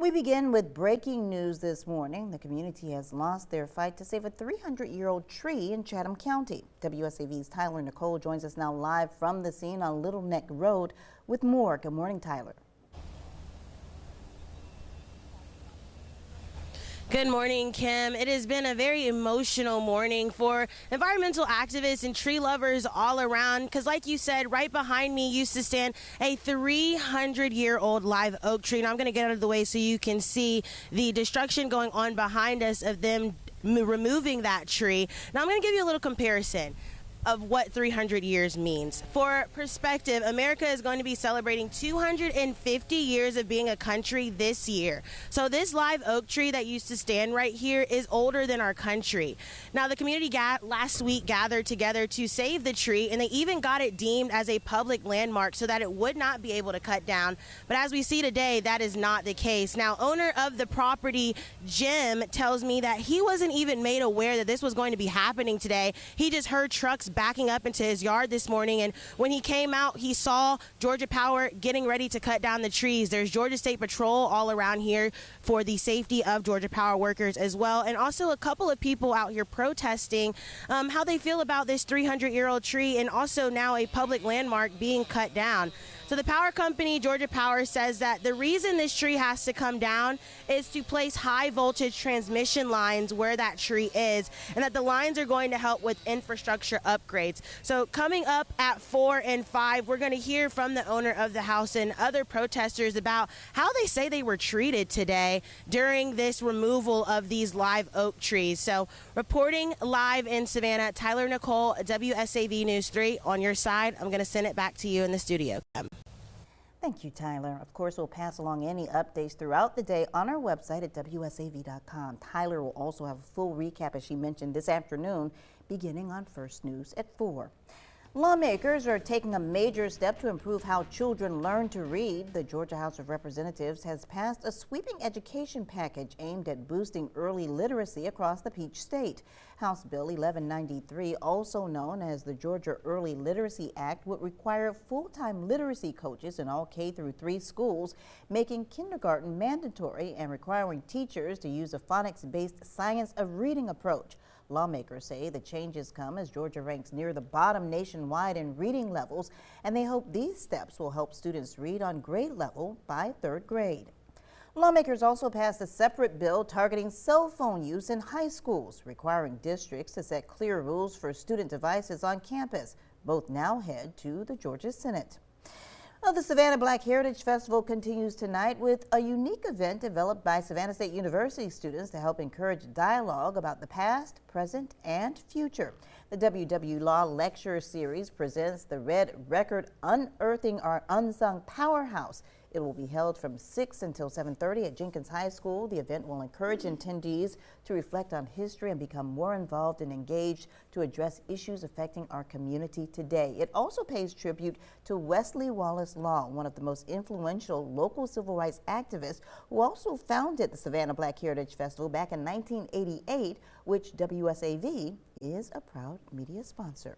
We begin with breaking news this morning. The community has lost their fight to save a 300-year-old tree in Chatham County. WSAV's Tyler Nicole joins us now live from the scene on Little Neck Road with more. Good morning, Tyler. Good morning, Kim. It has been a very emotional morning for environmental activists and tree lovers all around because, like you said, right behind me used to stand a 300-year-old live oak tree. And I'm going to get out of the way so you can see the destruction going on behind us of them removing that tree. Now, I'm going to give you a little comparison of what 300 years means. For perspective, America is going to be celebrating 250 years of being a country this year. So this live oak tree that used to stand right here is older than our country. Now, the community last week gathered together to save the tree, and they even got it deemed as a public landmark so that it would not be able to cut down. But as we see today, that is not the case. Now, owner of the property, Jim, tells me that he wasn't even made aware that this was going to be happening today. He just heard trucks backing up into his yard this morning, and when he came out, he saw Georgia Power getting ready to cut down the trees. There's Georgia State Patrol all around here for the safety of Georgia Power workers as well, and also a couple of people out here protesting how they feel about this 300-year-old tree and also now a public landmark being cut down. So the power company, Georgia Power, says that the reason this tree has to come down is to place high voltage transmission lines where that tree is, and that the lines are going to help with infrastructure upgrades. So coming up at 4 and 5, we're going to hear from the owner of the house and other protesters about how they say they were treated today during this removal of these live oak trees. So reporting live in Savannah, Tyler Nicole, WSAV News 3. On your side, I'm going to send it back to you in the studio. Thank you, Tyler. Of course, we'll pass along any updates throughout the day on our website at WSAV.com. Tyler will also have a full recap, as she mentioned, this afternoon, beginning on First News at 4. Lawmakers are taking a major step to improve how children learn to read. The Georgia House of Representatives has passed a sweeping education package aimed at boosting early literacy across the Peach State. House Bill 1193, also known as the Georgia Early Literacy Act, would require full-time literacy coaches in all K-3 schools, making kindergarten mandatory and requiring teachers to use a phonics-based science of reading approach. Lawmakers say the changes come as Georgia ranks near the bottom nationwide in reading levels, and they hope these steps will help students read on grade level by 3rd grade. Lawmakers also passed a separate bill targeting cell phone use in high schools, requiring districts to set clear rules for student devices on campus. Both now head to the Georgia Senate. Well, the Savannah Black Heritage Festival continues tonight with a unique event developed by Savannah State University students to help encourage dialogue about the past, present, and future. The WW Law Lecture Series presents the Red Record Unearthing Our Unsung Powerhouse. It will be held from 6 until 7:30 at Jenkins High School. The event will encourage attendees to reflect on history and become more involved and engaged to address issues affecting our community today. It also pays tribute to Wesley Wallace Law, one of the most influential local civil rights activists who also founded the Savannah Black Heritage Festival back in 1988, which WSAV is a proud media sponsor.